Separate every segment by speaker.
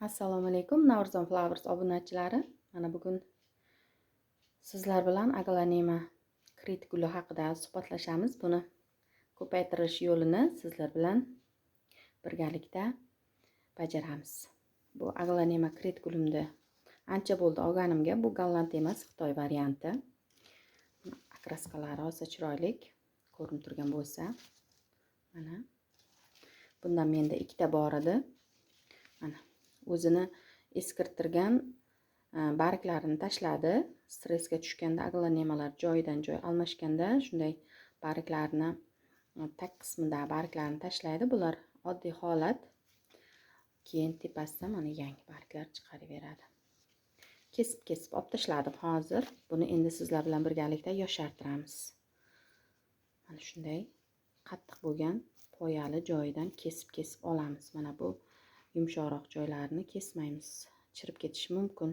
Speaker 1: Assalomu alaykum Naurzon Flowers obunachilari. Mana bugun sizlar bilan aglanema krit guli haqida suhbatlashamiz. Buni ko'paytirish yo'lini sizlar bilan birgalikda bajaramiz. Bu aglanema krit gulimni ancha bo'ldi olganimga. Bu golland emas, Xitoy varianti. Akraskalari rosa chiroyli ko'rinib turgan bo'lsa, mana bundan menda ikkita bor edi. Mana o'zini eskirtirgan barglarini tashladi. Stressga tushganda aglanemalar joyidan joy almashganda shunday barglarni tag qismida barglarni tashlaydi. Bular oddiy holat. Keyin tepasidan mana yangi barglar chiqaraveradi. Kesib olib tashladim hozir. Buni endi sizlar bilan birgalikda yoshartiramiz. Mana shunday qattiq bo'lgan poyali joyidan kesib olamiz. Mana bu yumshoqroq joylarini kesmaymiz. Chirib ketishi mumkin.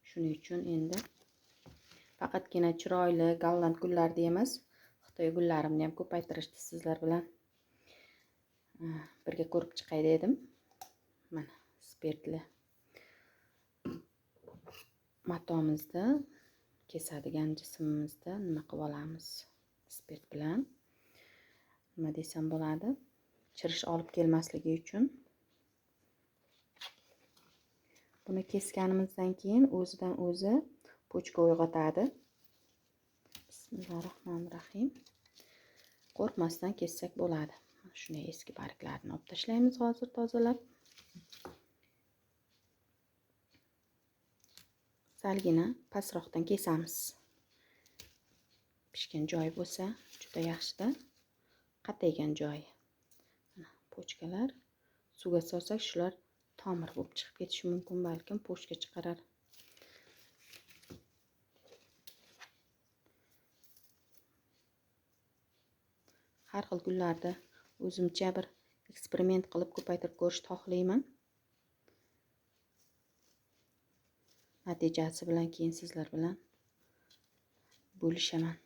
Speaker 1: Shuning uchun endi faqatgina chiroyli golland gullarni emas, Xitoy gullarimni ham ko'paytirishni sizlar bilan birga ko'rib chiqay dedim. Mana spirtli matomizni kesadigan jismimizni nima qilib olamiz? Spirt bilan nima desam bo'ladi? Chirish olib kelmasligi uchun buni kesganimizdan keyin o'zidan o'zi pochka uyg'otadi. Bismillahirrohmanirrohim. Qo'rqmasdan kessak bo'ladi. Shunday eski barglarni olib tashlaymiz hozir tozalab. Salgina pastroqdan kesamiz. Pishgan joy bo'lsa juda yaxshi-da. Qataygan joyi. Pochkalar suvga solsak shular tomir bo'lib chiqib ketishi mumkin, balkim pochka chiqarar. Har xil gullarda o'zimcha bir eksperiment qilib ko'paytirib ko'rishni xohlayman. Natijasi bilan keyin sizlar bilan bo'lishaman.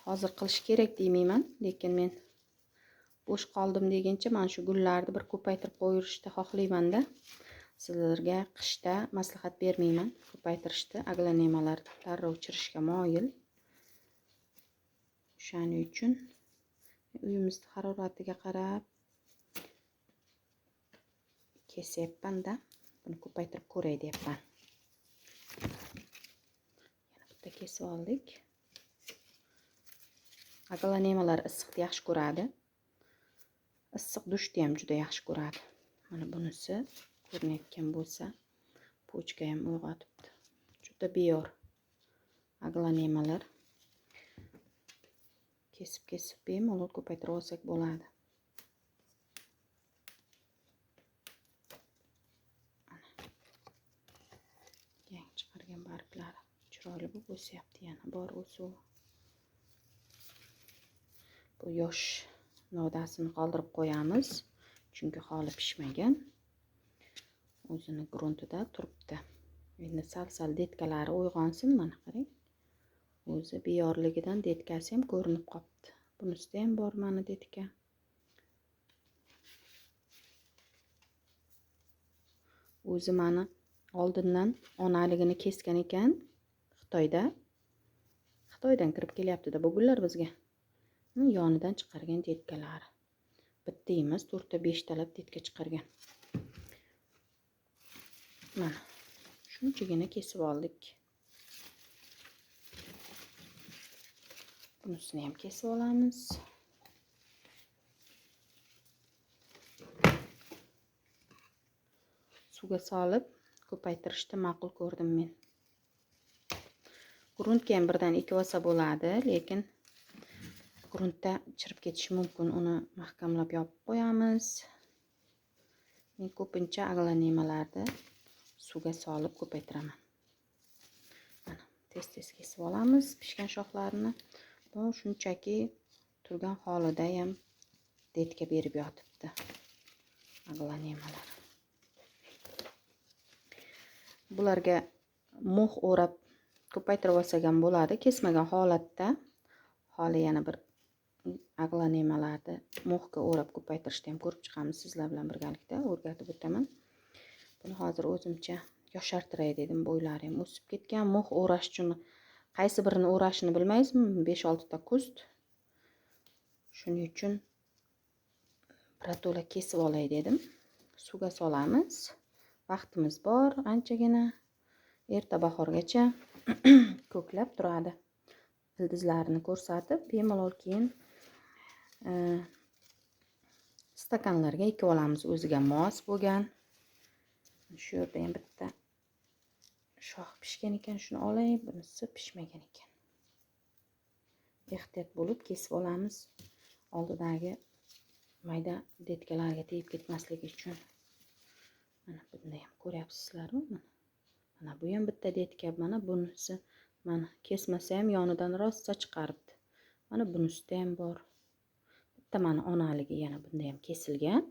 Speaker 1: Hozir qilish kerak deymayman, lekin men bo'sh qoldim deguncha mana shu gullarni bir ko'paytirib qo'yishni xohlayman-da. Sizlarga qishda maslahat bermayman ko'paytirishni. Aglanemalar darrov chirishga moyil. Shuning uchun uyimizni haroratiga qarab kesyapman-da. Buni ko'paytirib ko'ray deyapman. Yana bitta kesib oldik. Aglanemalar issiqni yaxshi ko'radi. Issiq dushni ham juda yaxshi ko'radi. Mana bunisi ko'rinayotgan bo'lsa, pochka ham uyg'otibdi. Juda beyor aglanemalar. Kesib bemalol ko'paytirib olsak bo'ladi. Yangi chiqargan barglari chiroyli bo'lib o'syapti, yana bor o'suv. Bu yosh novdasini qoldirib qo'yamiz, chunki holi pishmagan. O'zini gruntida turibdi. Endi sal detkalari uyg'onsin, mana qarang. O'zi beyorligidan detkasi ham ko'rinib qopti. Bunisida ham bor mana detka. O'zi mana oldindan onaligini kesgan ekan Xitoydan kirib kelyapti-da bu gullar bizga. Yonidan chiqargan detkalari. Bitta emas, 4-5 talab detka chiqargan. Mana shunchagina kesib oldik. Bunisini ham kesib olamiz. Suvga solib ko'paytirishni ma'qul ko'rdim men. Gruntga ham birdan ekib olsa bo'ladi, lekin gruntda chirib ketishi mumkin. Uni mahkamlab yopib qo'yamiz. Men ko'pincha aglanemalarni suvga solib ko'paytiraman. Mana tez kesib olamiz pishgan shoxlarini. Bu shunchaki turgan holida ham detka berib yotibdi aglanemalar. Bularga mo'x o'rab ko'paytirib olsak ham bo'ladi. Kesmagan holatda holi yana bir aglonemalarni mo'xga o'rab ko'paytirishni ham ko'rib chiqamiz sizlar bilan birgalikda, o'rgatib o'taman. Buni hozir o'zimcha yoshartiray dedim. Bo'ylari ham o'sib ketgan. Mo'x o'rash uchun qaysi birini o'rashni bilmaysizmi? 5-6 ta kust. Shuning uchun birato'la kesib olay dedim. Suvga solamiz. Vaqtimiz bor, anchagina. Erta bahorgacha ko'klab turadi. Ildizlarini ko'rsatib, bemalol keyin stakanlarga ekib olamiz, o'ziga mos bo'lgan. Shu yerda ham bitta shox pishgan ekan, shuni olay, bunisi pishmagan ekan. Ehtiyot bo'lib kesib olamiz, oldidagi mayda detkalarga tegib ketmasligi uchun. Mana bunday ham ko'ryapsizlarmi? Mana bu ham bitta detka, mana bunisi, mana kesmasa ham yonidan rosa chiqaribdi. Mana bunisida ham bor. Bitta mana onaligi yana bunda ham kesilgan.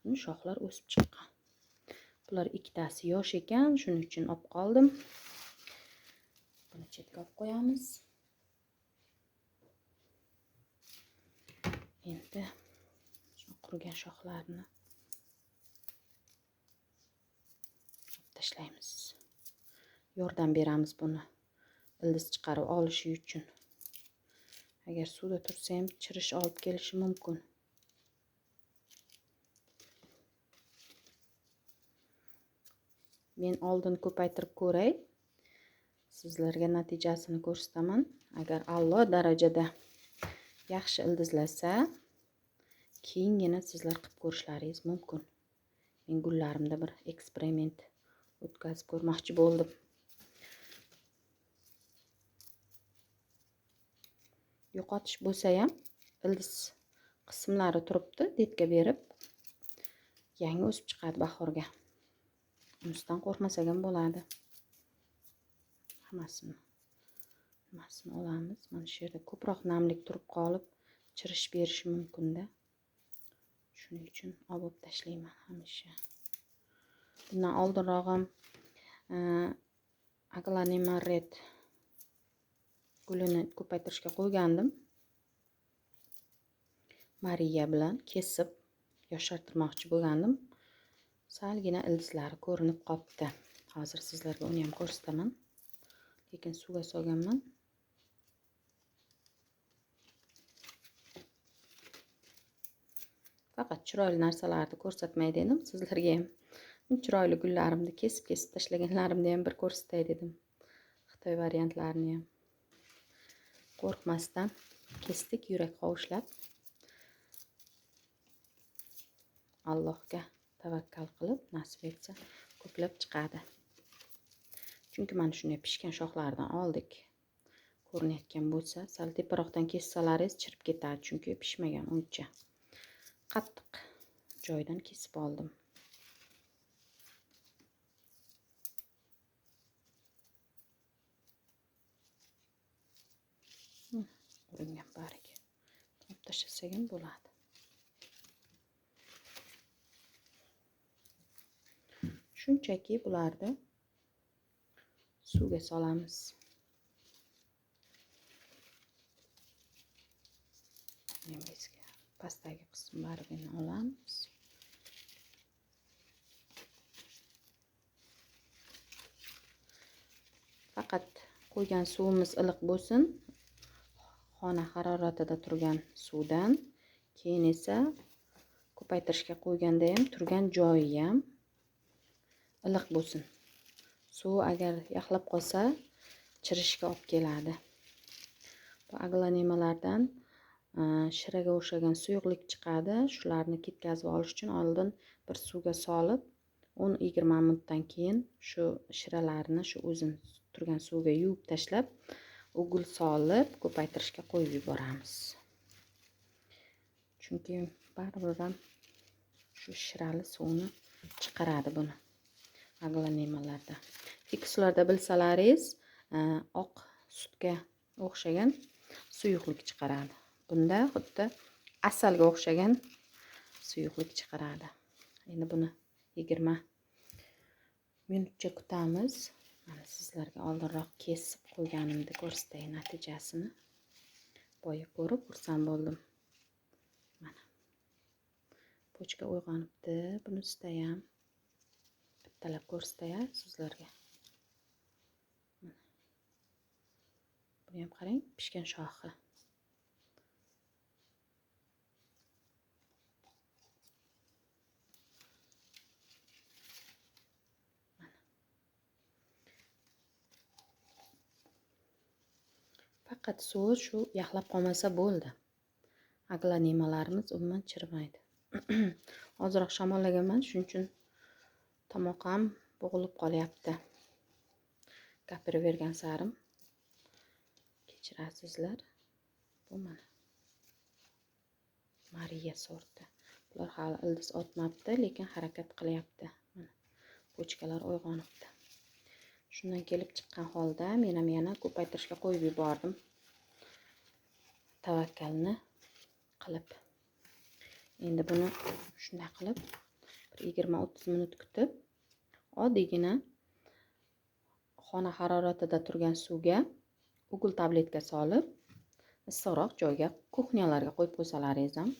Speaker 1: Buni shoxlar o'sib chiqqan. Bular ikkitasi yosh ekan, shuning uchun olib qoldim. Buni chetga olib qo'yamiz. Endi shu qurgan shoxlarni tashlaymiz. Yordam beramiz buni ildiz chiqarib olishi uchun. Agar suvda tursa ham chirish olib kelishi mumkin. Men oldin ko'paytirib ko'ray. Sizlarga natijasini ko'rsataman. Agar a'lo darajada yaxshi ildizlasa, keyingina sizlar qilib ko'rishlaringiz mumkin. Men gullarimda bir eksperiment o'tkazib ko'rmoqchi bo'ldim. Yo'qotish bo'lsa ham ildiz qismlari turibdi, detka berib yangi o'sib chiqadi bahorga. Unisidan qo'rqmasak ham bo'ladi. Hammasini olamiz. Mana shu yerda ko'proq namlik turib qolib, chirish berishi mumkin-da. Shuning uchun olib tashlayman hamisha. Bundan oldinroq ham aglonema red gulini ko'paytirishga qo'ygandim. Mariya bilan kesib yoshartirmoqchi bo'lgandim. Salgina ildizlari ko'rinib qopti. Hozir sizlarga uni ham ko'rsataman. Lekin suvga solganman. Faqat chiroyli narsalarni ko'rsatmay dedim. Sizlarga ham chiroyli gullarimni kesib tashlaganlarimni ham bir ko'rsatay dedim. Xitoy variantlarini ham. Qo'rqmasdan kesdik, yurak hovuchlab. Allohga tavakkal qilib, nasib etsa ko'plab chiqadi. Chunki mana shunday pishgan shoxlardan oldik. Ko'rinayotgan bo'lsa, sal teparoqdan kessalaringiz chirib ketadi, chunki pishmagan uncha. Qattiq joydan kesib oldim. Uringan bariga olib tashlasak ham bo'ladi. Shunchaki bularni suvga solamiz. Nemizga pastdagi qismlarini olamiz. Faqat qo'ygan suvimiz iliq bo'lsin. Xona haroratida turgan suvdan, keyin esa ko'paytirishga qo'yganda ham turgan joyi ham iliq bo'lsin. Suv agar yaxlab qolsa, chirishga olib keladi. Bu aglonemalardan shiraga o'xshagan suyuqlik chiqadi. Shularni ketkazib olish uchun oldin bir suvga solib, 10-20 minutdan keyin shu shiralarni shu o'zini turgan suvga yuvib tashlab, o'g'il solib ko'paytirishga qo'yib yuboramiz. Chunki baribir ham shu shirali suvni chiqaradi buni aglonemalarda. Fikslarda bilsalaringiz, oq sutga o'xshagan suyuqlik chiqaradi. Bunda xuddi asalga o'xshagan suyuqlik chiqaradi. Endi buni 20 minutcha kutamiz. Mana sizlarga oldinroq kesib qo'yganimni ko'rsatay natijasini. boya ko'rib xursand bo'ldim. Mana pochka uyg'onibdi. Bunisida ham bittalab ko'rsatay sizlarga. Buni ham qarang, pishgan shoxi. Faqat suvi shu yaxlab qolmasa bo'ldi. Aglanimalarimiz umuman chirimaydi. Ozroq shamollaganman, shuning uchun tomoq ham bo'g'ilib qolyapti. Gapiravergan sarim kechirasizlar. Bu mana Mariya sorti. Bular hali ildiz otmabdi, lekin harakat qilyapti. Mana pochkalar uyg'onibdi. Shundan kelib chiqqan holda men ham yana ko'paytirishga qo'yib yubordim. Tavakkalni qilib. Endi buni shunday qilib bir 20-30 minut kutib, oddiygina xona haroratida turgan suvga ugl tabletka solib, issiqroq joyga, kuxnyalarga qo'yib qo'ysalaringiz ham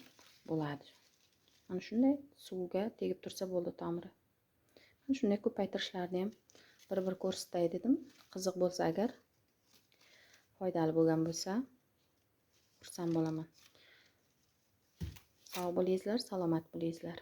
Speaker 1: bo'ladi. Mana shunday suvga tegib tursa bo'ldi tomiri. Mana shunday ko'paytirishlarni ham bir ko'rsatay dedim. Qiziq bo'lsa agar, foydali bo'lgan bo'lsa, xursand bo'laman. Sog' bo'lingizlar, salomat bo'lingizlar.